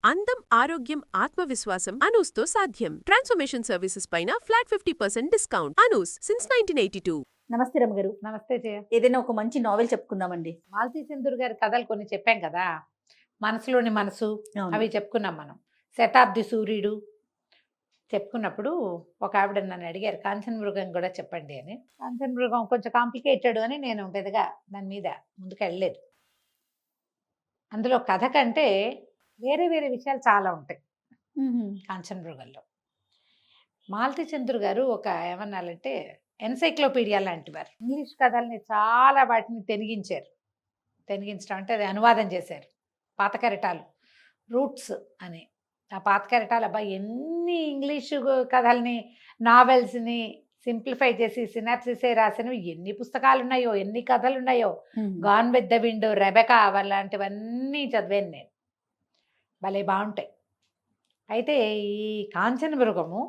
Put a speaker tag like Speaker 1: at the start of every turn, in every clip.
Speaker 1: అందం, ఆరోగ్యం, ఆత్మవిశ్వాసం అనూస్తో సాధ్యం. ట్రాన్స్ఫర్మేషన్ సర్వీసెస్ పైన ఫ్లాట్ 50% డిస్కౌంట్. అనూస్ సిన్స్ 1982.
Speaker 2: నమస్తే రమ్మగారు.
Speaker 3: నమస్తే జయ.
Speaker 2: ఏదైనా ఒక మంచి నావెల్ చెప్పుకుందామండి.
Speaker 3: మాలతీ చందూర్ గారి కథలు కొన్ని చెప్పాం కదా, మనసులోని మనసు
Speaker 2: అవును.
Speaker 3: అవి చెప్పుకున్నాం మనం. శతాబ్ది సూర్యుడు చెప్పుకున్నప్పుడు ఒక ఆవిడ నన్ను అడిగారు కాంచన మృగం కూడా చెప్పండి అని. కాంచన మృగం కొంచెం కాంప్లికేటెడ్ అని నేను పెద్దగా దాని మీద ముందుకు వెళ్ళలేదు. అందులో కథ కంటే వేరే వేరే విషయాలు చాలా ఉంటాయి కాంచన మృగంలో. మాలతీ చందూర్ గారు ఒక ఏమన్నారంటే ఎన్సైక్లోపీడియా లాంటి వారు. ఇంగ్లీష్ కథల్ని చాలా వాటిని తెనిగించడం అంటే అది అనువాదం చేశారు. పాత కెరటాలు రూట్స్ అని. ఆ పాత కెరటాలు అబ్బాయి ఎన్ని ఇంగ్లీషు కథల్ని నావెల్స్ని సింప్లిఫై చేసి సినాప్సిసే రాసినవి ఎన్ని పుస్తకాలు ఉన్నాయో, ఎన్ని కథలు ఉన్నాయో. Gone with the wind, Rebecca అలాంటివన్నీ చదివాను నేను. భలే బాగుంటాయి. అయితే ఈ కాంచన మృగము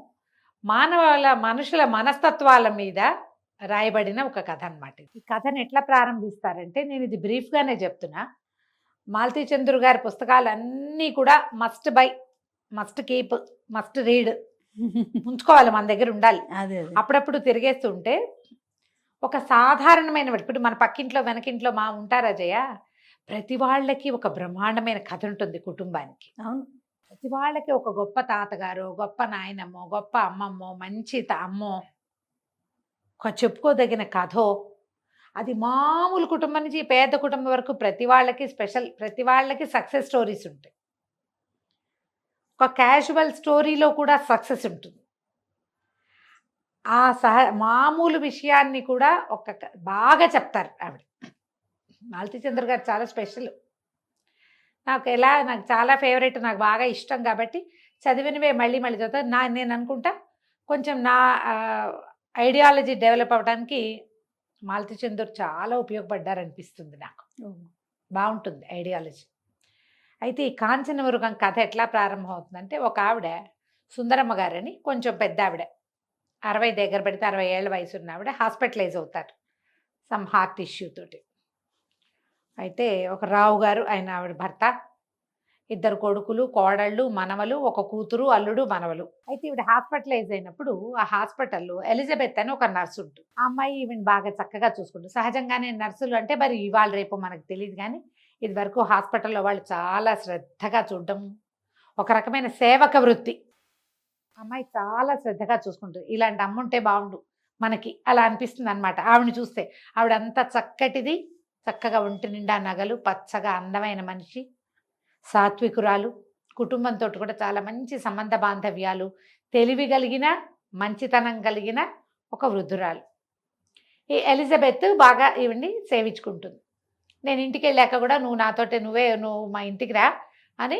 Speaker 3: మనుషుల మనస్తత్వాల మీద రాయబడిన ఒక కథ అన్నమాట. ఈ కథను ఎట్లా ప్రారంభిస్తారంటే, నేను ఇది బ్రీఫ్గానే చెప్తున్నా. మాలతీ చందూర్ గారి పుస్తకాలు అన్నీ కూడా must by, must keep, must read ఉంచుకోవాలి, మన దగ్గర ఉండాలి. అప్పుడప్పుడు తిరిగేస్తుంటే ఒక సాధారణమైన ఇప్పుడు మన పక్కింట్లో వెనకింట్లో మా ఉంటారా జయ, ప్రతి వాళ్ళకి ఒక బ్రహ్మాండమైన కథ ఉంటుంది కుటుంబానికి.
Speaker 2: అవును.
Speaker 3: ప్రతి వాళ్ళకి ఒక గొప్ప తాతగారు, గొప్ప నాయనమ్మో, గొప్ప అమ్మమ్మో, మంచి అమ్మో, ఒక చెప్పుకోదగిన కథో. అది మామూలు కుటుంబం నుంచి పేద కుటుంబం వరకు ప్రతి వాళ్ళకి స్పెషల్, ప్రతి వాళ్ళకి సక్సెస్ స్టోరీస్ ఉంటాయి. ఒక క్యాజువల్ స్టోరీలో కూడా సక్సెస్ ఉంటుంది. ఆ మామూలు విషయాన్ని కూడా బాగా చెప్తారు ఆవిడ. మాలతీ చందూర్ గారు చాలా స్పెషల్. నాకు చాలా ఫేవరెట్, నాకు బాగా ఇష్టం కాబట్టి చదివినవే మళ్ళీ మళ్ళీ చదువుతా. నేను అనుకుంటా కొంచెం నా ఐడియాలజీ డెవలప్ అవ్వడానికి మాలతీ చందూర్ చాలా ఉపయోగపడ్డారనిపిస్తుంది నాకు. బాగుంటుంది ఐడియాలజీ. అయితే ఈ కాంచన మృగం కథ ఎట్లా ప్రారంభం అవుతుందంటే, ఒక ఆవిడ సుందరమ్మ గారని కొంచెం పెద్ద ఆవిడ, 60 దగ్గర పెడితే 60 ఏళ్ళ వయసు ఉన్న ఆవిడ హాస్పిటలైజ్ అవుతారు సమ్ హార్ట్ ఇష్యూ తోటి. అయితే ఒక రావు గారు, ఆయన ఆవిడ భర్త, 2 కొడుకులు, కోడళ్ళు, మనవలు, ఒక కూతురు, అల్లుడు, మనవలు. అయితే ఈవిడ హాస్పిటలైజ్ అయినప్పుడు ఆ హాస్పిటల్లో ఎలిజబెత్ అని ఒక నర్సు ఉంటుంది. ఆ అమ్మాయి ఈవిని బాగా చక్కగా చూసుకుంటుంది. సహజంగానే నర్సులు అంటే మరి ఇవాళ రేపు మనకు తెలియదు, కానీ ఇది వరకు హాస్పిటల్లో వాళ్ళు చాలా శ్రద్ధగా చూడడం, ఒక రకమైన సేవక వృత్తి. అమ్మాయి చాలా శ్రద్ధగా చూసుకుంటుంది. ఇలాంటి అమ్మ ఉంటే బాగుండు మనకి, అలా అనిపిస్తుంది అనమాట ఆవిడని చూస్తే. ఆవిడ అంత చక్కటిది, చక్కగా ఒంటి నిండా నగలు, పచ్చగా అందమైన మనిషి, సాత్వికురాలు, కుటుంబంతో కూడా చాలా మంచి సంబంధ బాంధవ్యాలు, తెలివి కలిగిన, మంచితనం కలిగిన ఒక వృద్ధురాలు. ఈ ఎలిజబెత్ బాగా ఈవిడ్ని సేవించుకుంటుంది. నేను ఇంటికి వెళ్ళాక కూడా నువ్వు మా ఇంటికి రా అని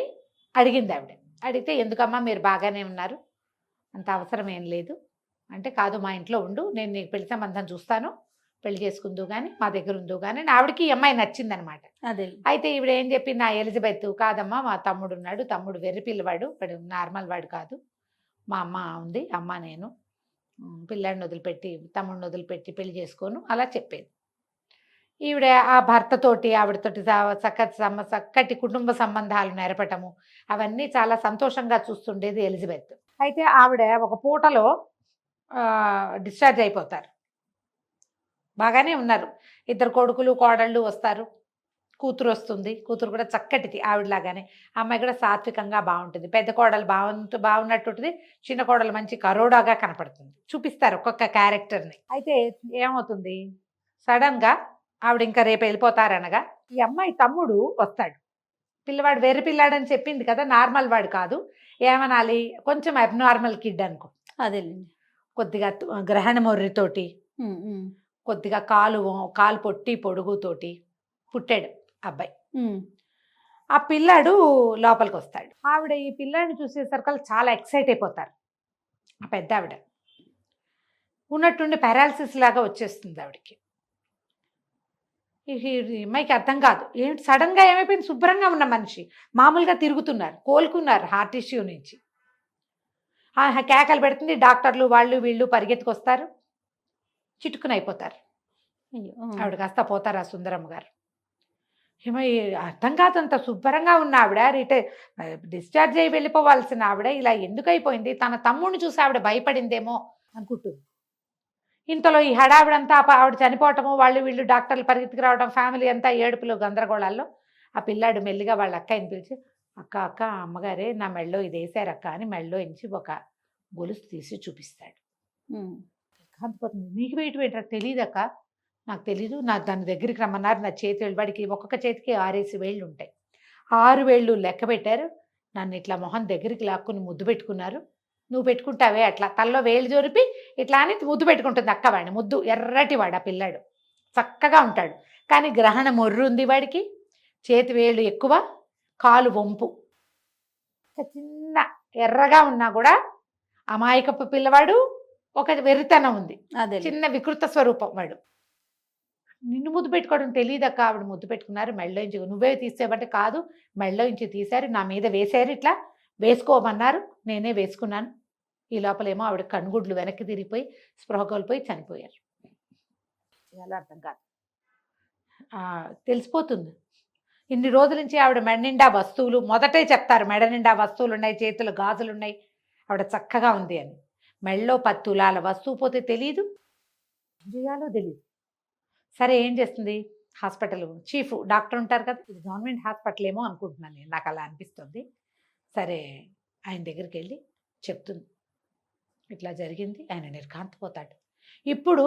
Speaker 3: అడిగింది ఆవిడ. అడిగితే, ఎందుకమ్మా మీరు బాగానే ఉన్నారు, అంత అవసరం ఏం లేదు అంటే, కాదు మా ఇంట్లో ఉండు, నేను నీకు పెళ్లి సంబంధం చూస్తాను, పెళ్లి చేసుకుందు కానీ మా దగ్గర ఉందో కానీ. ఆవిడకి ఈ అమ్మాయి నచ్చిందనమాట.
Speaker 2: అదే.
Speaker 3: అయితే ఈవిడ ఏం చెప్పింది, నా ఎలిజబెత్, కాదమ్మా మా తమ్ముడు ఉన్నాడు, తమ్ముడు వెర్రి పిల్లవాడు, వాడు నార్మల్ వాడు కాదు, మా అమ్మ ఉంది, అమ్మ నేను పిల్లాడిని వదిలిపెట్టి, తమ్ముడిని వదిలిపెట్టి పెళ్లి చేసుకోను అలా చెప్పేది. ఈవిడ ఆ భర్తతోటి, ఆవిడతోటి చక్కటి కుటుంబ సంబంధాలు నెరపటము అవన్నీ చాలా సంతోషంగా చూస్తుండేది ఎలిజబెత్. అయితే ఆవిడ ఒక పూటలో డిశ్చార్జ్ అయిపోతారు. బాగానే ఉన్నారు. 2 కొడుకులు, కోడళ్ళు వస్తారు, కూతురు వస్తుంది. కూతురు కూడా చక్కటిది ఆవిడలాగానే. అమ్మాయి కూడా సాత్వికంగా బాగుంటుంది. పెద్ద కోడలు బాగున్నట్టుంటుంది, చిన్న కోడలు మంచి కరోడాగా కనపడుతుంది. చూపిస్తారు ఒక్కొక్క క్యారెక్టర్ని. అయితే ఏమవుతుంది, సడన్గా ఆవిడ ఇంకా రేపు వెళ్ళిపోతారనగా ఈ అమ్మాయి తమ్ముడు వస్తాడు. పిల్లవాడు వెర్రి పిల్లాడని చెప్పింది కదా, నార్మల్ వాడు కాదు, ఏమనాలి, కొంచెం అబ్నార్మల్ కిడ్ అనుకో.
Speaker 2: అదేలేండి.
Speaker 3: కొద్దిగా గ్రహణ మొర్రితోటి, కొద్దిగా కాలు పొట్టి పొడుగుతోటి పుట్టాడు అబ్బాయి. ఆ పిల్లాడు లోపలికి వస్తాడు. ఆవిడ ఈ పిల్లాడిని చూసేసరికి చాలా ఎక్సైట్ అయిపోతారు. ఆ పెద్ద ఆవిడ ఉన్నట్టుండి పారాలసిస్ లాగా వచ్చేస్తుంది ఆవిడకి. ఈ అమ్మాయికి అర్థం కాదు, ఏమిటి సడన్గా ఏమైపోయింది, శుభ్రంగా ఉన్న మనిషి మామూలుగా తిరుగుతున్నారు, కోలుకున్నారు హార్ట్ ఇష్యూ నుంచి. కేకలు పెడుతుంది. డాక్టర్లు వాళ్ళు వీళ్ళు పరిగెత్తుకొస్తారు, చిటుకుని అయిపోతారు. ఆవిడ కాస్త పోతారు ఆ సుందరమ్మ గారు. ఏమో అర్థం కాదు, అంత శుభ్రంగా ఉన్న ఆవిడ డిశ్చార్జ్ అయ్యి వెళ్ళిపోవాల్సిన ఆవిడ ఇలా ఎందుకు అయిపోయింది, తన తమ్ముడిని చూసి ఆవిడ భయపడిందేమో అనుకుంటుంది. ఇంతలో ఈ హడావిడంతా ఆవిడ చనిపోవటము, వాళ్ళు వీళ్ళు డాక్టర్లు పరిగెత్తుకు రావడం, ఫ్యామిలీ అంతా ఏడుపులు గందరగోళాల్లో ఆ పిల్లాడు మెల్లిగా వాళ్ళ అక్కని పిలిచి, అక్క అక్క అమ్మగారే నా మెళ్ళో ఇది వేసారు అక్క అని మెళ్ళో ఎంచి ఒక గొలుసు తీసి చూపిస్తాడు. కాకపోతుంది, నీకు వేయటం ఏంటో తెలియదక్క, నాకు తెలీదు, దాని దగ్గరికి రమ్మన్నారు, నా చేతి వేళ్ళు, వాడికి ఒక్కొక్క చేతికి 6 వేళ్ళు ఉంటాయి, 6 వేళ్ళు లెక్క పెట్టారు, నన్ను ఇట్లా మొహం దగ్గరికి లాక్కుని ముద్దు పెట్టుకున్నారు, నువ్వు పెట్టుకుంటావే అట్లా తల్లో వేలు జోరిపి ఇట్లా అని ముద్దు పెట్టుకుంటుంది అక్క వాడిని. ముద్దు ఎర్రటి వాడు ఆ పిల్లాడు, చక్కగా ఉంటాడు, కానీ గ్రహణ మొర్రు ఉంది వాడికి, చేతి వేళ్ళు ఎక్కువ, కాలు వంపు, చిన్న ఎర్రగా ఉన్నా కూడా అమాయకపు పిల్లవాడు, ఒక వెర్రితనం ఉంది,
Speaker 2: అదే
Speaker 3: చిన్న వికృత స్వరూపం వాడు. నిన్ను ముద్దు పెట్టుకోవడం తెలియదక్క, ఆవిడ ముద్దు పెట్టుకున్నారు, మెళ్ళో ఇంచి నువ్వే తీసేవంటే కాదు, మెళ్ళో ఇంచి తీశారు, నా మీద వేశారు, ఇట్లా వేసుకోమన్నారు, నేనే వేసుకున్నాను. ఈ లోపలేమో ఆవిడ కనుగుడ్లు వెనక్కి తిరిగిపోయి స్పృహ కోల్పోయి చనిపోయారు. చాలా అర్థం కాదు, తెలిసిపోతుంది. ఇన్ని రోజుల నుంచి ఆవిడ మెడ నిండా వస్తువులు, మొదటే చెప్తారు మెడ నిండా వస్తువులు ఉన్నాయి, చేతులు గాజులు ఉన్నాయి, ఆవిడ చక్కగా ఉంది అని. మెళ్ళో 10 తులాల వస్తువు పోతే తెలీదు, చేయాలో తెలీదు. సరే ఏం చేస్తుంది, హాస్పిటల్ చీఫ్ డాక్టర్ ఉంటారు కదా, ఇది గవర్నమెంట్ హాస్పిటల్ ఏమో అనుకుంటున్నాను నేను, నాకు అలా అనిపిస్తుంది. సరే ఆయన దగ్గరికి వెళ్ళి చెప్తుంది, ఇట్లా జరిగింది. ఆయన నిర్ఘాంతపోతాడు. ఇప్పుడు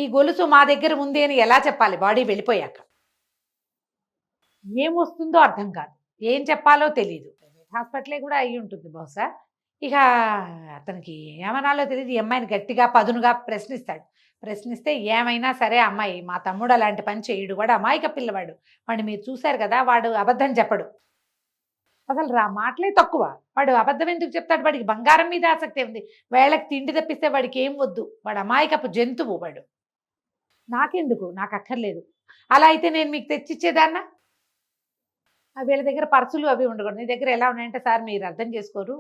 Speaker 3: ఈ గొలుసు మా దగ్గర ఉంది అని ఎలా చెప్పాలి, బాడీ వెళ్ళిపోయాక ఏమొస్తుందో అర్థం కాదు, ఏం చెప్పాలో తెలీదు. హాస్పిటలే కూడా అయ్యి ఉంటుంది బహుశా. ఇక అతనికి ఏమనాలో తెలియదు, ఈ అమ్మాయిని గట్టిగా పదునుగా ప్రశ్నిస్తే ఏమైనా సరే అమ్మాయి, మా తమ్ముడు అలాంటి పని చేయడు, వాడు అమాయక పిల్లవాడు, వాడిని మీరు చూశారు కదా, వాడు అబద్ధం చెప్పడు, అసలు మాటలే తక్కువ, వాడు అబద్ధం ఎందుకు చెప్తాడు, వాడికి బంగారం మీద ఆసక్తి ఉంది, వేళకి తిండి తప్పిస్తే వాడికి ఏం వద్దు, వాడు అమాయకపు జంతువు, వాడు నాకెందుకు, నాకు అక్కర్లేదు, అలా అయితే నేను మీకు తెచ్చిచ్చేదాన్నా, వీళ్ళ దగ్గర పర్సులు అవి ఉండకూడదు, నీ దగ్గర ఎలా ఉన్నాయంటే, సార్ మీరు అర్థం చేసుకోరు,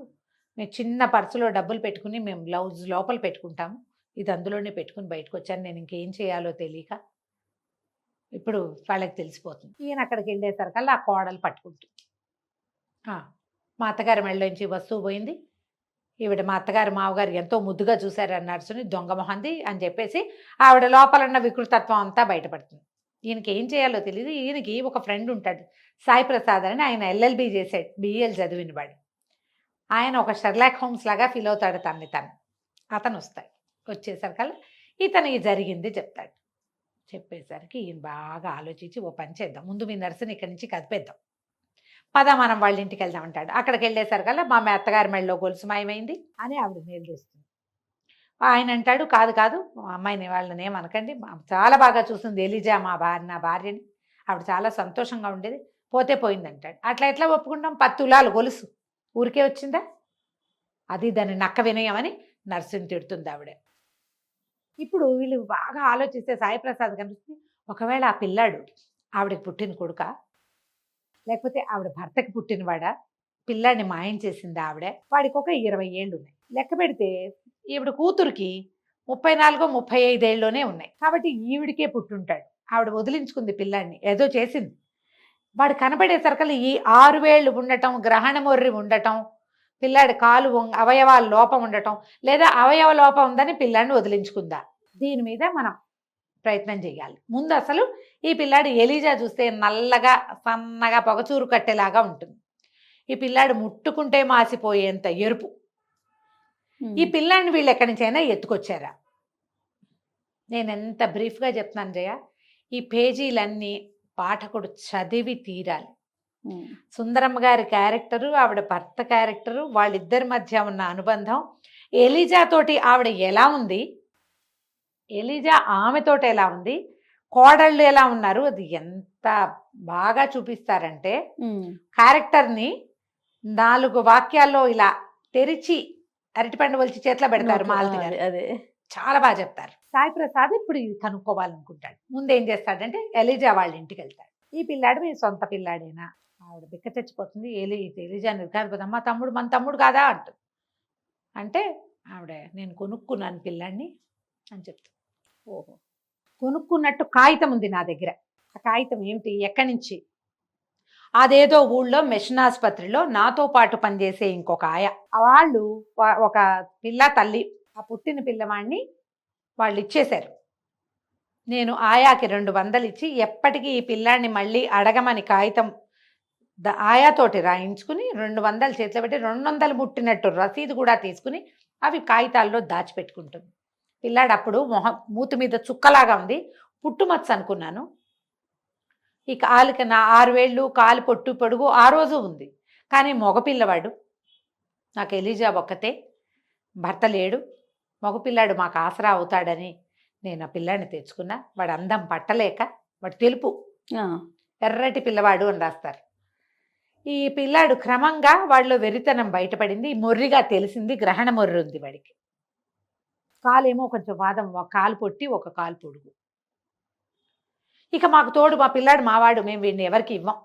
Speaker 3: మేము చిన్న పర్సులో డబ్బులు పెట్టుకుని మేము బ్లౌజ్ లోపల పెట్టుకుంటాము, ఇది అందులోనే పెట్టుకుని బయటకు వచ్చాను, నేను ఇంకేం చేయాలో తెలియక, ఇప్పుడు వాళ్ళకి తెలిసిపోతుంది. ఈయన అక్కడికి వెళ్ళేసరికల్లా ఆ కోడలు పట్టుకుంటుంది, మా అత్తగారి మెళ్ళలోంచి వస్తువు పోయింది, ఈవిడ మా అత్తగారు మావగారు ఎంతో ముద్దుగా చూశారు ఆ నర్సుని, దొంగ మొహంది అని చెప్పేసి ఆవిడ లోపలున్న వికృతత్వం అంతా బయటపడుతుంది. ఈయనకి ఏం చేయాలో తెలియదు. ఈయనకి ఒక ఫ్రెండ్ ఉంటాడు, సాయి ప్రసాద్ అని, ఆయన ఎల్ఎల్బి చేసాడు, బిఎల్ చదివిన వాడు. ఆయన ఒక షెర్లాక్ హోమ్స్ లాగా ఫీల్ అవుతాడు తను. అతను వస్తాడు, వచ్చేసరికల్లా ఇతనికి జరిగింది చెప్తాడు. చెప్పేసరికి ఈయన బాగా ఆలోచించి, ఓ పని చేద్దాం, ముందు మీ నర్సుని ఇక్కడి నుంచి కదిపేద్దాం, పద మనం వాళ్ళ ఇంటికి వెళ్దాం అంటాడు. అక్కడికి వెళ్ళేసరికల్లా మా అత్తగారి మెళ్ళలో గొలుసు మాయమైంది అని ఆవిడ నిలదీస్తుంది. ఆయన అంటాడు, కాదు కాదు అమ్మాయిని వాళ్ళని ఏమనకండి, చాలా బాగా చూస్తుంది ఎలిజా నా భార్యని, ఆవిడ చాలా సంతోషంగా ఉండేది, పోతే పోయింది అంటాడు. అట్లా ఎట్లా ఒప్పుకుంటాం, 10 తులాలు గొలుసు ఊరికే వచ్చిందా, అది దాన్ని నక్క వినయమని నర్సుని తిడుతుంది ఆవిడ. ఇప్పుడు వీళ్ళు బాగా ఆలోచిస్తే సాయి ప్రసాద్ కనిపిస్తుంది, ఒకవేళ ఆ పిల్లాడు ఆవిడకి పుట్టిన కొడుక, లేకపోతే ఆవిడ భర్తకి పుట్టినవాడా, పిల్లాడిని మాయం చేసింది ఆవిడే, వాడికి ఒక 20 ఏళ్ళు ఉన్నాయి, లెక్క పెడితే ఈవిడ కూతురికి 34-35 ఏళ్ళలోనే ఉన్నాయి, కాబట్టి ఈవిడికే పుట్టుంటాడు, ఆవిడ వదిలించుకుంది పిల్లాడిని, ఏదో చేసింది. వాడు కనబడేసరికల్లా ఈ 6 వేళ్ళు ఉండటం, గ్రహణ మొర్రి ఉండటం, పిల్లాడి కాలు అవయవాల లోపం ఉండటం, లేదా అవయవ లోపం ఉందని పిల్లాడిని వదిలించుకుందా, దీని మీద మనం ప్రయత్నం చేయాలి. ముందు అసలు ఈ పిల్లాడు ఎలిజా చూస్తే నల్లగా సన్నగా పొగచూరు కట్టేలాగా ఉంటుంది, ఈ పిల్లాడు ముట్టుకుంటే మాసిపోయేంత ఎరుపు, ఈ పిల్లాడిని వీళ్ళు ఎక్కడి నుంచైనా ఎత్తుకొచ్చారా. నేను ఎంత బ్రీఫ్గా చెప్తున్నాను జయ, ఈ పేజీలన్నీ పాఠకుడు చదివి తీరాలి. సుందరమ్మ గారి క్యారెక్టరు, ఆవిడ భర్త క్యారెక్టరు, వాళ్ళిద్దరి మధ్య ఉన్న అనుబంధం, ఎలిజా తోటి ఆవిడ ఎలా ఉంది, ఎలిజా ఆమెతోటి ఎలా ఉంది, కోడళ్ళు ఎలా ఉన్నారు, అది ఎంత బాగా చూపిస్తారంటే క్యారెక్టర్ని 4 వాక్యాల్లో ఇలా తెరిచి అరటిపండు వలిచి చేతిలో పెడతారు మాలతి గారు, అదే చాలా బాగా చెప్తారు. సాయి ప్రసాద్ ఇప్పుడు ఇది కనుక్కోవాలనుకుంటాడు. ముందు ఏం చేస్తాడంటే ఎలిజా వాళ్ళ ఇంటికి వెళ్తాడు. ఈ పిల్లాడు మీ సొంత పిల్లాడేనా, ఆవిడ బిక్క తెచ్చిపోతుంది. ఎలిజా నిర్ధారిపోతుంది, అమ్మ తమ్ముడు మన తమ్ముడు కాదా అంటుంది. అంటే ఆవిడ నేను కొనుక్కున్నాను పిల్లాడిని అని చెప్తాను. ఓహో, కొనుక్కున్నట్టు కాగితం ఉంది నా దగ్గర, ఆ కాగితం ఏమిటి, ఎక్కడి నుంచి, అదేదో ఊళ్ళో మిషన్ ఆసుపత్రిలో నాతో పాటు పనిచేసే ఇంకొక ఆయ, వాళ్ళు ఒక పిల్ల తల్లి, ఆ పుట్టిన పిల్లవాడిని వాళ్ళు ఇచ్చేశారు. నేను ఆయాకి 200 ఇచ్చి ఎప్పటికీ ఈ పిల్లాడిని మళ్ళీ అడగమని కాగితం ఆయాతోటి రాయించుకుని 200 చేతిలో పెట్టి 200 ముట్టినట్టు రసీదు కూడా తీసుకుని అవి కాగితాల్లో దాచిపెట్టుకుంటుంది. పిల్లాడు అప్పుడు మూతి మీద చుక్కలాగా ఉంది, పుట్టుమచ్చ అనుకున్నాను. ఈ కాలుకి నా 6 వేళ్ళు, కాలు పొట్టు పొడుగు ఆ రోజు ఉంది. కానీ మగపిల్లవాడు, నాకు ఎలిజా ఒక్కతే, భర్త లేడు, మగపిల్లాడు మాకు ఆసరా అవుతాడని నేను ఆ పిల్లాడిని తెచ్చుకున్నా. వాడు అందం పట్టలేక, వాడు తెలుపు ఎర్రటి పిల్లవాడు అని రాస్తారు. ఈ పిల్లాడు క్రమంగా వాళ్ళలో వెరితనం బయటపడింది, మొర్రిగా తెలిసింది, గ్రహణ మొర్రి ఉంది వాడికి. కాలేమో కొంచెం వాదం, ఒక కాలు పొట్టి ఒక కాలు పొడుగు. ఇక మాకు తోడు మా పిల్లాడు మావాడు, మేము వీడిని ఎవరికి ఇవ్వం,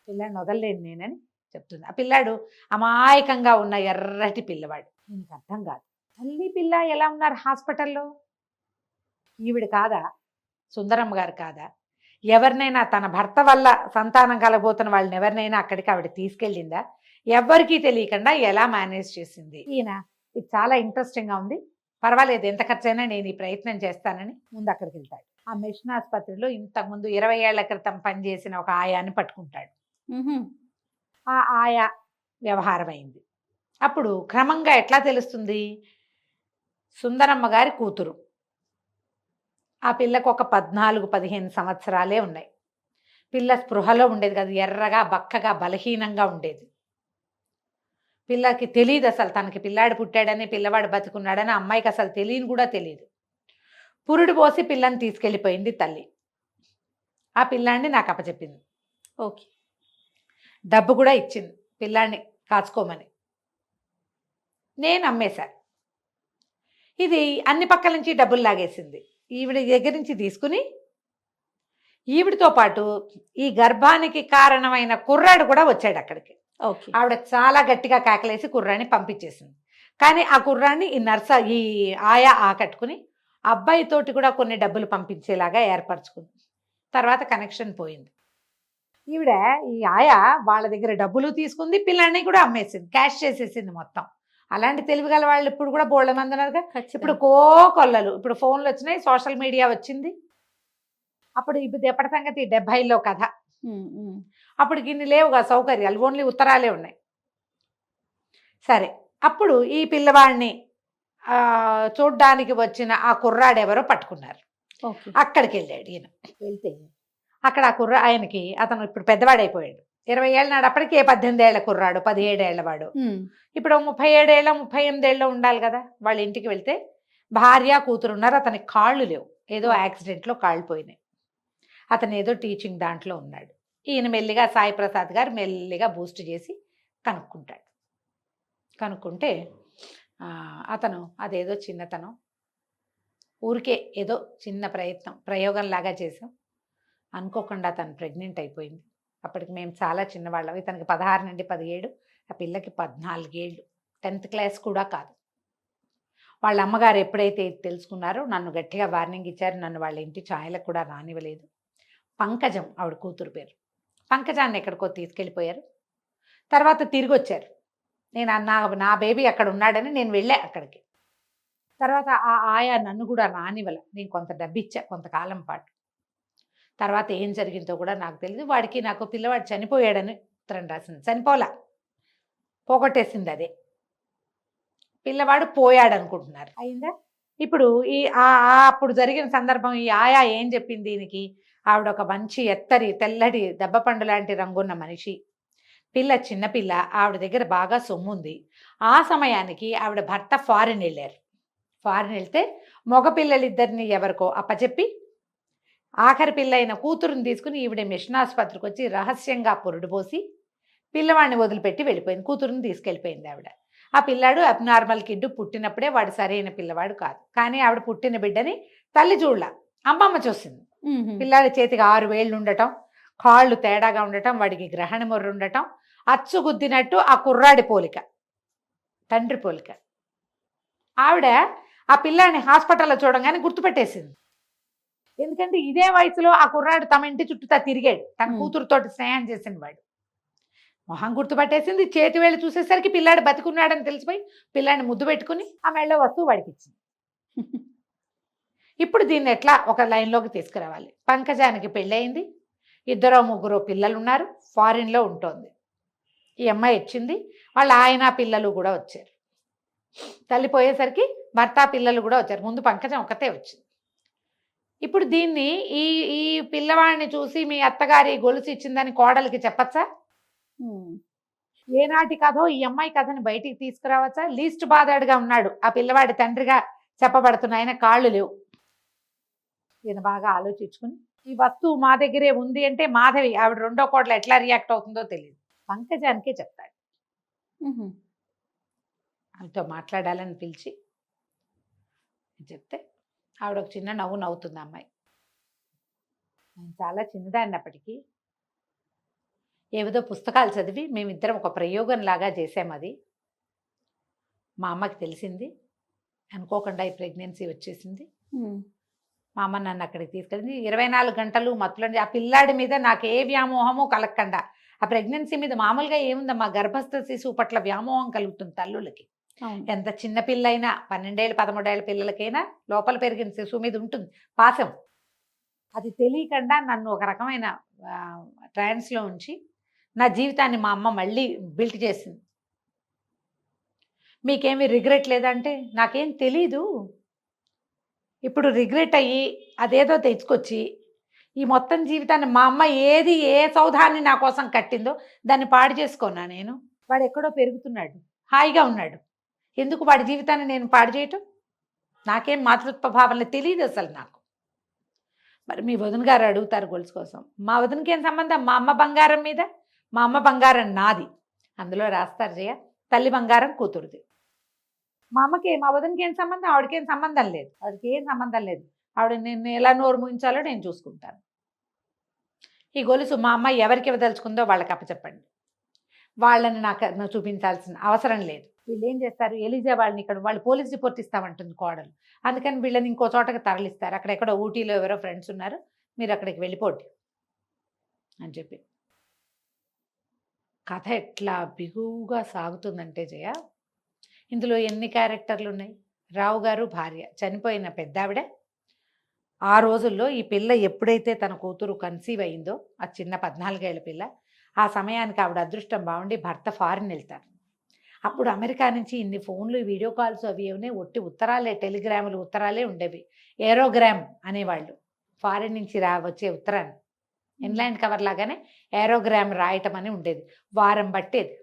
Speaker 3: పిల్లాడిని వదలలేను నేనని చెప్తుంది. ఆ పిల్లాడు అమాయకంగా ఉన్న ఎర్రటి పిల్లవాడు. దీనికి అర్థం కాదు, తల్లి పిల్ల ఎలా ఉన్నారు హాస్పిటల్లో, ఈవిడ కాదా, సుందరమ్మ గారు కాదా, ఎవరినైనా తన భర్త వల్ల సంతానం కలగబోతున్న వాళ్ళని ఎవరినైనా అక్కడికి ఆవిడ తీసుకెళ్ళిందా, ఎవరికీ తెలియకుండా ఎలా మేనేజ్ చేసింది. ఈయన ఇది చాలా ఇంట్రెస్టింగ్గా ఉంది, పర్వాలేదు ఎంత ఖర్చైనా నేను ఈ ప్రయత్నం చేస్తానని ముందు అక్కడికి వెళ్తాడు. ఆ మిషన్ ఆసుపత్రిలో ఇంతకుముందు 20 ఏళ్ల క్రితం పనిచేసిన ఒక ఆయాన్ని పట్టుకుంటాడు. ఆ ఆయా వ్యవహారం అయింది. అప్పుడు క్రమంగా ఎట్లా తెలుస్తుంది, సుందరమ్మ గారి కూతురు, ఆ పిల్లకు ఒక 14-15 సంవత్సరాలే ఉన్నాయి. పిల్ల స్పృహలో ఉండేది కాదు, ఎర్రగా బక్కగా బలహీనంగా ఉండేది. పిల్లకి తెలియదు అసలు తనకి పిల్లాడు పుట్టాడని, పిల్లవాడు బతుకున్నాడని అమ్మాయికి అసలు తెలియని కూడా తెలియదు. పురుడు పోసి పిల్లని తీసుకెళ్ళిపోయింది తల్లి. ఆ పిల్లాన్ని నాకు అప్పచెప్పింది.
Speaker 2: ఓకే,
Speaker 3: డబ్బు కూడా ఇచ్చింది పిల్లాన్ని కాచుకోమని. నేను అమ్మేశాను. ఇది అన్ని పక్కల నుంచి డబ్బులు లాగేసింది. ఈవిడ దగ్గర నుంచి తీసుకుని ఈవిడితో పాటు ఈ గర్భానికి కారణమైన కుర్రాడు కూడా వచ్చాడు అక్కడికి.
Speaker 2: ఓకే,
Speaker 3: ఆవిడ చాలా గట్టిగా కేకలేసి కుర్రాన్ని పంపించేసింది. కానీ ఆ కుర్రాన్ని ఈ ఆయా ఆకట్టుకుని అబ్బాయితోటి కూడా కొన్ని డబ్బులు పంపించేలాగా ఏర్పరచుకుంది. తర్వాత కనెక్షన్ పోయింది. ఈవిడ ఈ ఆయా వాళ్ళ దగ్గర డబ్బులు తీసుకుంది, పిల్లాన్ని కూడా అమ్మేసింది, క్యాష్ చేసేసింది మొత్తం. అలాంటి తెలివిగల వాళ్ళు ఇప్పుడు కూడా బోళ్ళ మంది ఉన్నారుగా. ఇప్పుడు కొల్లలు, ఇప్పుడు ఫోన్లు వచ్చినాయి, సోషల్ మీడియా వచ్చింది. అప్పుడు ఇప్పుడు ఎప్పటి సంగతి 70లో కథ. అప్పుడు గిన్ని లేవుగా సౌకర్యాలు, ఓన్లీ ఉత్తరాలే ఉన్నాయి. సరే, అప్పుడు ఈ పిల్లవాడిని చూడ్డానికి వచ్చిన ఆ కుర్రాడెవరో పట్టుకున్నారు. అక్కడికి వెళ్ళాడు ఈయన. వెళ్తే అక్కడ ఆ ఆయనకి అతను ఇప్పుడు పెద్దవాడైపోయాడు. 20 ఏళ్ళ నాడు అప్పటికే 18 ఏళ్ల కుర్రాడు, 17 ఏళ్ల వాడు. ఇప్పుడు 37 ఏళ్ళ 38 ఏళ్ళ ఉండాలి కదా. వాళ్ళ ఇంటికి వెళ్తే భార్య కూతురు ఉన్నారు. అతనికి కాళ్ళు లేవు, ఏదో యాక్సిడెంట్లో కాళ్ళు పోయినాయి. అతను ఏదో టీచింగ్ దాంట్లో ఉన్నాడు. ఈయన మెల్లిగా సాయి ప్రసాద్ గారు మెల్లిగా బూస్ట్ చేసి కనుక్కుంటాడు. కనుక్కుంటే అతను అదేదో చిన్నతనం, ఊరికే ఏదో చిన్న ప్రయోగంలాగా చేసాం, అనుకోకుండా తను ప్రెగ్నెంట్ అయిపోయింది. అప్పటికి మేము చాలా చిన్నవాళ్ళం. ఇతనికి 16 నుండి 17, ఆ పిల్లకి 14 ఏళ్ళు, 10th క్లాస్ కూడా కాదు. వాళ్ళ అమ్మగారు ఎప్పుడైతే ఇది తెలుసుకున్నారో నన్ను గట్టిగా వార్నింగ్ ఇచ్చారు. నన్ను వాళ్ళ ఇంటి ఛాయలకు కూడా రానివ్వలేదు. పంకజం ఆవిడ కూతురు పేరు. పంకజాన్ని ఎక్కడికో తీసుకెళ్ళిపోయారు. తర్వాత తిరిగి వచ్చారు. నేను నా బేబీ అక్కడ ఉన్నాడని నేను వెళ్ళా అక్కడికి. తర్వాత ఆ ఆయా నన్ను కూడా రానివ్వలే. నేను కొంత డబ్బు ఇచ్చా కొంతకాలం పాటు. తర్వాత ఏం జరిగిందో కూడా నాకు తెలియదు. వాడికి నాకు పిల్లవాడు చనిపోయాడని ఉత్తరం రాసింది. చనిపోలా, పోగొట్టేసింది అదే. పిల్లవాడు పోయాడు అనుకుంటున్నారు. అయిందా? ఇప్పుడు ఈ అప్పుడు జరిగిన సందర్భం ఈ ఆయా ఏం చెప్పింది దీనికి, ఆవిడ ఒక మంచి ఎత్తరి తెల్లటి దెబ్బపండు లాంటి రంగున్న మనిషి, పిల్ల చిన్నపిల్ల, ఆవిడ దగ్గర బాగా సొమ్ముంది. ఆ సమయానికి ఆవిడ భర్త ఫారిన్ వెళ్ళారు. ఫారిన్ వెళ్తే మగపిల్లలిద్దరిని ఎవరికో అప్పచెప్పి ఆఖరి పిల్ల అయిన కూతురుని తీసుకుని ఈవిడ మిషన్ ఆసుపత్రికి వచ్చి రహస్యంగా పురుడు పోసి పిల్లవాడిని వదిలిపెట్టి వెళ్ళిపోయింది. కూతురుని తీసుకెళ్ళిపోయింది ఆవిడ. ఆ పిల్లాడు అబ్నార్మల్ కిడ్, పుట్టినప్పుడే వాడు సరైన పిల్లవాడు కాదు. కానీ ఆవిడ పుట్టిన బిడ్డని తల్లి చూడలా, అమ్మమ్మ చూసింది. పిల్లాడి చేతికి 6 వేళ్ళు ఉండటం, కాళ్ళు తేడాగా ఉండటం, వాడికి గ్రహణ మొర్రు ఉండటం, అచ్చుగుద్దినట్టు ఆ కుర్రాడి పోలిక, తండ్రి పోలిక. ఆవిడ ఆ పిల్లాడిని హాస్పిటల్లో చూడంగానే గుర్తుపెట్టేసింది. ఎందుకంటే ఇదే వయసులో ఆ కుర్రాడు తమ ఇంటి చుట్టూ తిరిగాడు, తన
Speaker 2: మ్.
Speaker 3: కూతురుతోటి స్నేహం చేసిన వాడు. మొహం గుర్తుపట్టేసింది, చేతి వేళ్ళు చూసేసరికి పిల్లాడు బతికున్నాడని తెలిసిపోయి పిల్లాడిని ముద్దు పెట్టుకుని ఆ మెళ్ళో వస్తువు వాడికి ఇచ్చింది. ఇప్పుడు దీన్ని ఎట్లా ఒక లైన్లోకి తీసుకురావాలి? పంకజానికి పెళ్ళయింది, 2-3 పిల్లలు ఉన్నారు, ఫారిన్లో ఉంటోంది. ఈ అమ్మాయి వచ్చింది, వాళ్ళ ఆయన పిల్లలు కూడా వచ్చారు. తల్లి పోయేసరికి భర్త పిల్లలు కూడా వచ్చారు. ముందు పంకజం ఒకతే వచ్చింది. ఇప్పుడు దీన్ని ఈ ఈ పిల్లవాడిని చూసి మీ అత్తగారి గొలుసు ఇచ్చిందని కోడలికి చెప్పచ్చా? ఏనాటి కథో ఈ అమ్మాయి కథని బయటికి తీసుకురావచ్చా? లీస్ట్ బాధాడుగా ఉన్నాడు ఆ పిల్లవాడి తండ్రిగా చెప్పబడుతున్న ఆయన, కాళ్ళు లేవు. ఈయన బాగా ఆలోచించుకుని ఈ వస్తువు మా దగ్గరే ఉంది అంటే మాధవి ఆవిడ 2వ కోడలు ఎట్లా రియాక్ట్ అవుతుందో తెలియదు. పంకజానికే చెప్తాడు. ఆమెతో మాట్లాడాలని పిలిచి చెప్తే ఆవిడ ఒక చిన్న నవ్వు నవ్వుతుంది అమ్మాయి. నేను చాలా చిన్నదాన్నప్పటికీ ఏదో పుస్తకాలు చదివి మేమిద్దరం ఒక ప్రయోగం లాగా చేసాం. అది మా అమ్మకి తెలిసింది, అనుకోకుండా ఈ ప్రెగ్నెన్సీ వచ్చేసింది. మా అమ్మ నన్ను అక్కడికి తీసుకెళ్ళింది. 24 గంటలు మత్తులండి. ఆ పిల్లాడి మీద నాకు ఏ వ్యామోహమో కలగకుండా, ఆ ప్రెగ్నెన్సీ మీద మామూలుగా ఏముందమ్మా, గర్భస్థ శిశువు పట్ల వ్యామోహం కలుగుతుంది తల్లులకి. ఎంత చిన్న పిల్ల అయినా, 12 ఏళ్ళ 13 ఏళ్ళ పిల్లలకైనా లోపల పెరిగిన శిశువు మీద ఉంటుంది పాశం. అది తెలియకుండా నన్ను ఒక రకమైన ట్రాన్స్లో ఉంచి నా జీవితాన్ని మా అమ్మ మళ్ళీ బిల్ట్ చేసింది. మీకేమీ రిగ్రెట్ లేదంటే, నాకేం తెలీదు. ఇప్పుడు రిగ్రెట్ అయ్యి అదేదో తెచ్చుకొచ్చి ఈ మొత్తం జీవితాన్ని మా అమ్మ ఏ సౌధాన్ని నా కోసం కట్టిందో దాన్ని పాడు చేసుకున్నా నేను. వాడు ఎక్కడో పెరుగుతున్నాడు, హాయిగా ఉన్నాడు, ఎందుకు వాడి జీవితాన్ని నేను పాడు చేయటం? నాకేం మాతృత్వ భావనలు తెలియదు అసలు నాకు. మరి మీ వదిన గారు అడుగుతారు గొలుసు కోసం, మా వదినకి ఏం సంబంధం? మా అమ్మ బంగారం మీద, మా అమ్మ బంగారం నాది. అందులో రాస్తారు జయ, తల్లి బంగారం కూతురుది. మా అమ్మకి మా వదినకి ఏం సంబంధం? ఆవిడకేం సంబంధం లేదు, ఆవిడకి ఏం సంబంధం లేదు. ఆవిడ నేను ఎలా నోరు ముయించాలో నేను చూసుకుంటాను. ఈ గొలుసు మా అమ్మ ఎవరికి ఇవ్వదలుచుకుందో వాళ్ళకి అప్పచెప్పండి. వాళ్ళని నాకు చూపించాల్సిన అవసరం లేదు. వీళ్ళు ఏం చేస్తారు, ఎలిజా వాళ్ళని ఇక్కడ వాళ్ళు పోలీస్ రిపోర్ట్ ఇస్తామంటుంది కోడలు, అందుకని వీళ్ళని ఇంకో చోటకి తరలిస్తారు. అక్కడెక్కడో ఊటీలో ఎవరో ఫ్రెండ్స్ ఉన్నారు, మీరు అక్కడికి వెళ్ళిపోండి అని చెప్పి. కథ ఎట్లా బిగువుగా సాగుతుందంటే జయ, ఇందులో ఎన్ని క్యారెక్టర్లు ఉన్నాయి? రావు గారు భార్య, చనిపోయిన పెద్దావిడ. ఆ రోజుల్లో ఈ పిల్ల ఎప్పుడైతే తన కూతురు కన్సీవ్ అయిందో, ఆ చిన్న 14 ఏళ్ల పిల్ల, ఆ సమయానికి ఆవిడ అదృష్టం బాగుండి భర్త ఫారిన్ వెళ్తారు. అప్పుడు అమెరికా నుంచి ఇన్ని ఫోన్లు, వీడియో కాల్స్ అవి ఏమనే, ఒట్టి ఉత్తరాలే, టెలిగ్రాములు ఉత్తరాలే ఉండేవి. ఏరోగ్రామ్ అనేవాళ్ళు ఫారిన్ నుంచి వచ్చే ఉత్తరాన్ని ఇన్లైన్ కవర్ లాగానే ఏరోగ్రామ్ రాయటం అని ఉండేది. వారం పట్టేది.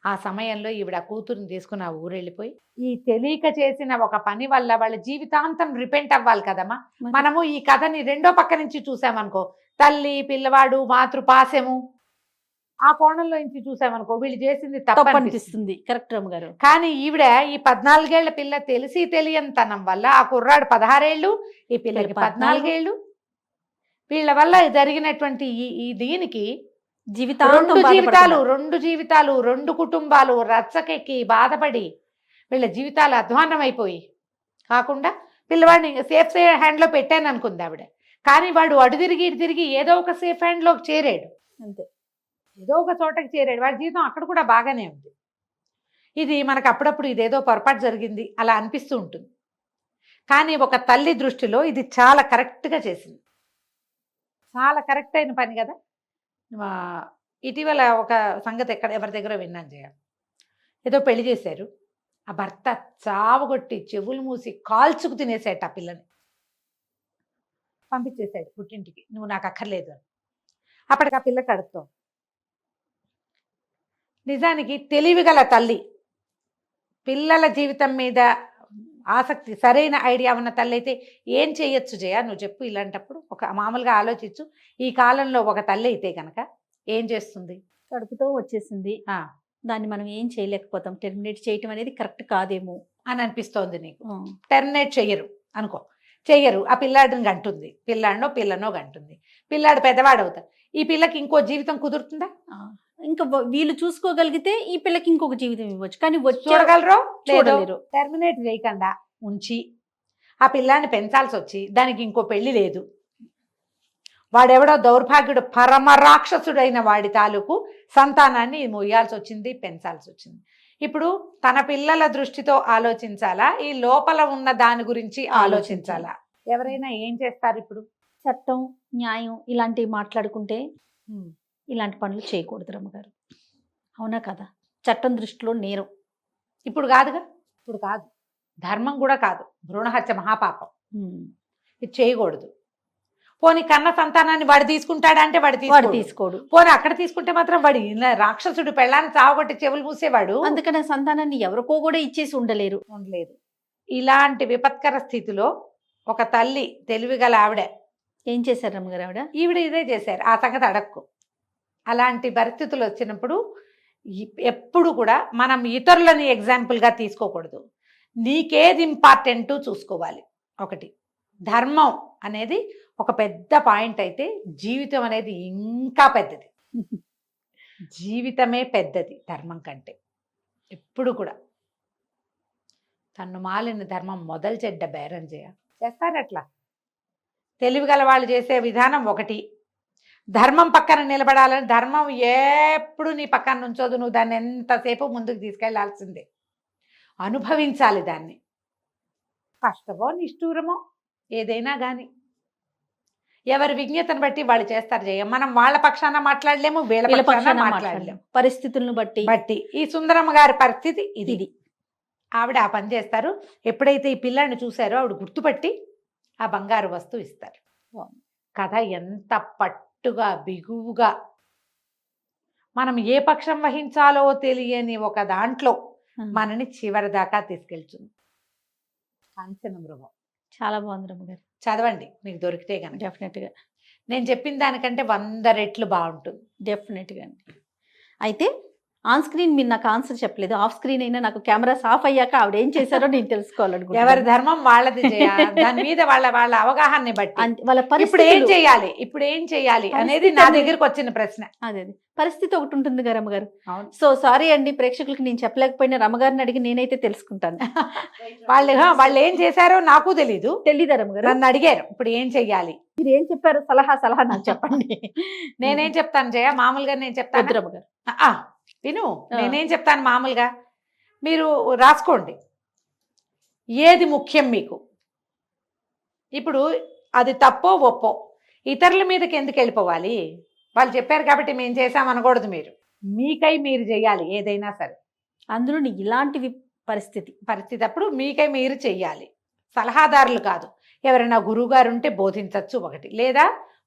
Speaker 3: ఆ సమయంలో ఈవిడ కూతురుని తీసుకుని ఆ ఊరు వెళ్ళిపోయి, ఈ తెలియక చేసిన ఒక పని వల్ల వాళ్ళ జీవితాంతం రిపెంట్ అవ్వాలి కదమ్మా. మనము ఈ కథని 2వ పక్క నుంచి చూసామనుకో, తల్లి పిల్లవాడు మాతృపాశము, ఆ కోణంలో నుంచి చూసామనుకో వీళ్ళు చేసింది తప్పు అనిపిస్తుంది.
Speaker 2: కరెక్ట్ రమ్మ గారు.
Speaker 3: కానీ ఈవిడ ఈ 14 ఏళ్ల పిల్ల తెలిసి తెలియనితనం వల్ల, ఆ కుర్రాడు 16 ఏళ్ళు, ఈ పిల్లకి 14 ఏళ్ళు, వీళ్ళ వల్ల జరిగినటువంటి ఈ దీనికి రెండు జీవితాలు 2 కుటుంబాలు రచ్చకెక్కి బాధపడి వీళ్ళ జీవితాలు అధ్వాన్నం అయిపోయి, కాకుండా పిల్లవాడిని సేఫ్ హ్యాండ్లో పెట్టాను అనుకుంది ఆవిడ. కానీ వాడు అటు తిరిగి ఇటు తిరిగి ఏదో ఒక సేఫ్ హ్యాండ్లోకి చేరాడు,
Speaker 2: అంతే,
Speaker 3: ఏదో ఒక చోటకి చేరాడు. వాడి జీవితం అక్కడ కూడా బాగానే ఉంది. ఇది మనకు అప్పుడప్పుడు ఇదేదో పొరపాటు జరిగింది అలా అనిపిస్తూ ఉంటుంది. కానీ ఒక తల్లి దృష్టిలో ఇది చాలా కరెక్ట్గా చేసింది, చాలా కరెక్ట్ అయిన పని కదా. ఇటీవల ఒక సంగతి ఎవరి దగ్గర విన్నాను జయ, ఏదో పెళ్లి చేశారు, ఆ భర్త చావగొట్టి చెవులు మూసి కాల్చుకు తినేసాడు ఆ పిల్లని, పంపించేశాడు పుట్టింటికి, నువ్వు నాకు అక్కర్లేదు అని. అప్పటికి ఆ పిల్ల కడుపుతో. నిజానికి తెలివిగల తల్లి, పిల్లల జీవితం మీద ఆసక్తి, సరైన ఐడియా ఉన్న తల్లి అయితే ఏం చేయొచ్చు జయ, నువ్వు చెప్పు. ఇలాంటప్పుడు ఒక మామూలుగా ఆలోచించు. ఈ కాలంలో ఒక తల్లి అయితే కనుక ఏం చేస్తుంది?
Speaker 2: కడుపుతో వచ్చేసింది, దాన్ని మనం ఏం చేయలేకపోతాం, టెర్మినేట్ చేయటం అనేది కరెక్ట్ కాదేమో
Speaker 3: అని అనిపిస్తోంది నీకు. టెర్మినేట్ చెయ్యరు అనుకో, చెయ్యరు. ఆ పిల్లాడిని గంటుంది, పిల్లనో గంటుంది, పిల్లాడు పెద్దవాడు అవుతాడు. ఈ పిల్లకి ఇంకో జీవితం కుదురుతుందా?
Speaker 2: ఇంకా వీళ్ళు చూసుకోగలిగితే ఈ పిల్లకి ఇంకొక జీవితం ఇవ్వచ్చు, కానీ
Speaker 3: చూడగలరు? టెర్మినేట్ చేయకుండా ఉంచి ఆ పిల్లాన్ని పెంచాల్సి వచ్చి దానికి ఇంకో పెళ్లి లేదు, వాడెవడో దౌర్భాగ్యుడు పరమ రాక్షసుడైన వాడి తాలూకు సంతానాన్ని మొయ్యాల్సి వచ్చింది, పెంచాల్సి వచ్చింది. ఇప్పుడు తన పిల్లల దృష్టితో ఆలోచించాలా, ఈ లోపల ఉన్న దాని గురించి ఆలోచించాలా? ఎవరైనా ఏం చేస్తారు ఇప్పుడు?
Speaker 2: చట్టం, న్యాయం ఇలాంటివి మాట్లాడుకుంటే ఇలాంటి పనులు చేయకూడదు రమ్మగారు. అవునా కదా? చట్టం దృష్టిలో నేరం.
Speaker 3: ఇప్పుడు కాదుగా, ఇప్పుడు కాదు, ధర్మం కూడా కాదు, భ్రూణహత్య మహాపాపం, ఇది చేయకూడదు. పోనీ కన్న సంతానాన్ని వాడు తీసుకుంటాడా అంటే వాడు
Speaker 2: తీసుకోడు.
Speaker 3: పోనీ అక్కడ తీసుకుంటే మాత్రం వాడు రాక్షసుడు పెళ్ళాన్ని చావగొట్టి చెవులు మూసేవాడు.
Speaker 2: అందుకనే సంతానాన్ని ఎవరికో కూడా ఇచ్చేసి ఉండలేరు.
Speaker 3: ఇలాంటి విపత్కర స్థితిలో ఒక తల్లి తెలివిగల ఆవిడ
Speaker 2: ఏం చేశారు రమ్మగారు?
Speaker 3: ఈవిడ ఇదే చేశారు, ఆ సంగతి అడక్కు. అలాంటి పరిస్థితులు వచ్చినప్పుడు ఎప్పుడు కూడా మనం ఇతరులని ఎగ్జాంపుల్గా తీసుకోకూడదు. నీకేది ఇంపార్టెంట్ చూసుకోవాలి. ఒకటి ధర్మం అనేది ఒక పెద్ద పాయింట్ అయితే, జీవితం అనేది ఇంకా పెద్దది. జీవితమే పెద్దది ధర్మం కంటే. ఎప్పుడు కూడా తన్ను మాలిన ధర్మం మొదలు చెడ్డ బేరం చేస్తారట్లా. తెలివిగల వాళ్ళు చేసే విధానం ఒకటి, ధర్మం పక్కన నిలబడాలని. ధర్మం ఎప్పుడు నీ పక్కన నుంచోదు, నువ్వు దాన్ని ఎంతసేపు ముందుకు తీసుకెళ్లాల్సిందే, అనుభవించాలి దాన్ని. కష్టమో నిష్ఠూరమో ఏదైనా కానీ ఎవరి విజ్ఞతను బట్టి వాళ్ళు చేస్తారు జయ. మనం వాళ్ళ పక్షాన మాట్లాడలేము, వీళ్ళ పక్షాన మాట్లాడలేము,
Speaker 2: పరిస్థితులను బట్టి.
Speaker 3: ఈ సుందరమ్మ గారి పరిస్థితి ఇది. ఆవిడ ఆ పని చేస్తారు. ఎప్పుడైతే ఈ పిల్లాన్ని చూశారో ఆవిడ గుర్తుపట్టి ఆ బంగారు వస్తువు ఇస్తారు. కథ ఎంత పట్టుగా బిగువుగా, మనం ఏ పక్షం వహించాలో తెలియని ఒక దాంట్లో మనని చివరి దాకా తీసుకెళ్తుంది. కాంచన మృగం
Speaker 2: చాలా బాగుంది రమ్మగారు.
Speaker 3: చదవండి మీకు దొరికితే కనుక.
Speaker 2: డెఫినెట్గా
Speaker 3: నేను చెప్పిన దానికంటే 100 రెట్లు బాగుంటుంది.
Speaker 2: డెఫినెట్గా అండి. అయితే ఆన్ స్క్రీన్ మీరు నాకు ఆన్సర్ చెప్పలేదు, ఆఫ్ స్క్రీన్ అయినా నాకు కెమెరాస్ ఆఫ్ అయ్యాక ఆవిడ ఏం చేశారో నేను తెలుసుకోవాలనుకుంటున్నాను.
Speaker 3: ఎవరి ధర్మం వాళ్ళది దాని మీద వాళ్ళ అవగాహనని బట్టి
Speaker 2: వాళ్ళ
Speaker 3: ఇప్పుడు ఏం చేయాలి అనేది నా దగ్గరకు వచ్చిన ప్రశ్న.
Speaker 2: అదే పరిస్థితి ఒకటి ఉంటుంది కదా రమ్మగారు. సో సారీ అండి ప్రేక్షకులకి నేను చెప్పలేకపోయినా రమ్మగారిని అడిగి నేనైతే తెలుసుకుంటాను.
Speaker 3: వాళ్ళు ఏం చేశారో నాకు తెలీదా
Speaker 2: రమ్మగారు?
Speaker 3: నన్ను అడిగారు ఇప్పుడు ఏం చెయ్యాలి,
Speaker 2: మీరు ఏం చెప్పారు, సలహా నాకు చెప్పండి.
Speaker 3: నేనేం చెప్తాను జయ, మామూలుగా నేను చెప్తాను
Speaker 2: రమ్మగారు.
Speaker 3: విను, నేనేం చెప్తాను మామూలుగా, మీరు రాసుకోండి ఏది ముఖ్యం మీకు. ఇప్పుడు అది తప్పో ఒప్పో ఇతరుల మీదకి ఎందుకు వెళ్ళిపోవాలి? వాళ్ళు చెప్పారు కాబట్టి మేము చేసామనకూడదు. మీకై మీరు చేయాలి ఏదైనా సరే.
Speaker 2: అందులో ఇలాంటి పరిస్థితి
Speaker 3: అప్పుడు మీకై మీరు చెయ్యాలి, సలహాదారులు కాదు. ఎవరైనా గురువు గారు ఉంటే బోధించవచ్చు ఒకటి, లేదా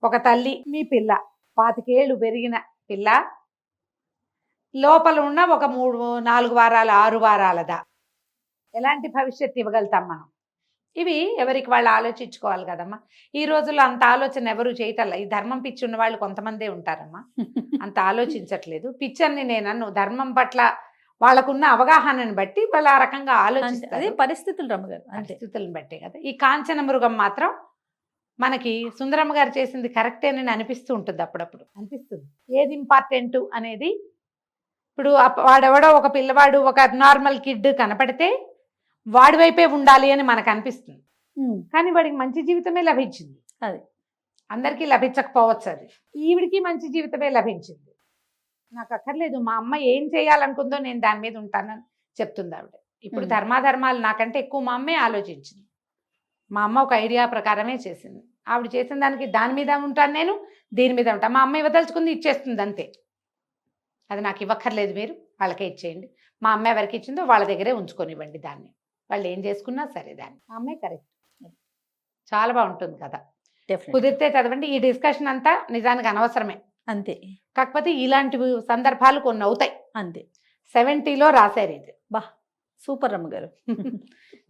Speaker 3: ఒక తల్లి మీ పిల్ల 25 ఏళ్ళు పెరిగిన పిల్ల లోపల ఉన్న ఒక 3-4 వారాల 6 వారాలదా ఎలాంటి భవిష్యత్తు ఇవ్వగలుగుతాం మనం? ఇవి ఎవరికి వాళ్ళు ఆలోచించుకోవాలి కదమ్మా. ఈ రోజుల్లో అంత ఆలోచన ఎవరు చేయటల్లా. ఈ ధర్మం పిచ్చి ఉన్న వాళ్ళు కొంతమందే ఉంటారమ్మా, అంత ఆలోచించట్లేదు. పిచ్చని నేను ధర్మం పట్ల వాళ్ళకున్న అవగాహనని బట్టి వాళ్ళు ఆ రకంగా ఆలోచిస్తారు.
Speaker 2: పరిస్థితులు రమ్మగారు,
Speaker 3: పరిస్థితులను బట్టే కదా. ఈ కాంచన మృగం మాత్రం మనకి సుందరమ్మ గారు చేసింది కరెక్టేనని అనిపిస్తూ ఉంటుంది, అప్పుడప్పుడు అనిపిస్తుంది. ఏది ఇంపార్టెంట్ అనేది. ఇప్పుడు వాడెవడో ఒక పిల్లవాడు ఒక అబ్నార్మల్ కిడ్ కనపడితే వాడి వైపే ఉండాలి అని మనకు అనిపిస్తుంది, కానీ వాడికి మంచి జీవితమే లభించింది.
Speaker 2: అది
Speaker 3: అందరికీ లభించకపోవచ్చు, అది ఈవిడికి మంచి జీవితమే లభించింది. నాకు అక్కర్లేదు, మా అమ్మ ఏం చేయాలనుకుందో నేను దాని మీద ఉంటానని చెప్తుంది ఆవిడ. ఇప్పుడు ధర్మాధర్మాలు నాకంటే ఎక్కువ మా అమ్మే ఆలోచించింది. మా అమ్మ ఒక ఐడియా ప్రకారమే చేసింది. ఆవిడ చేసిన దానికి దాని మీద ఉంటాను, నేను దీని మీద ఉంటాను. మా అమ్మ ఇవ్వదలుచుకుంది ఇచ్చేస్తుంది అంతే. అది నాకు ఇవ్వక్కర్లేదు, మీరు వాళ్ళకే ఇచ్చేయండి. మా అమ్మ ఎవరికి ఇచ్చిందో వాళ్ళ దగ్గరే ఉంచుకొనివ్వండి దాన్ని, వాళ్ళు ఏం చేసుకున్నా సరే దాన్ని. మా అమ్మే కరెక్ట్. చాలా బాగుంటుంది కదా. కుదిరితే చదవండి. ఈ డిస్కషన్ అంతా నిజానికి అనవసరమే
Speaker 2: అంతే,
Speaker 3: కాకపోతే ఇలాంటి సందర్భాలు కొన్ని అవుతాయి
Speaker 2: అంతే.
Speaker 3: 70లో రాశారు ఇది.
Speaker 2: సూపర్ రమ్మగారు.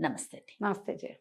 Speaker 2: నమస్తే.
Speaker 3: నమస్తే జయ.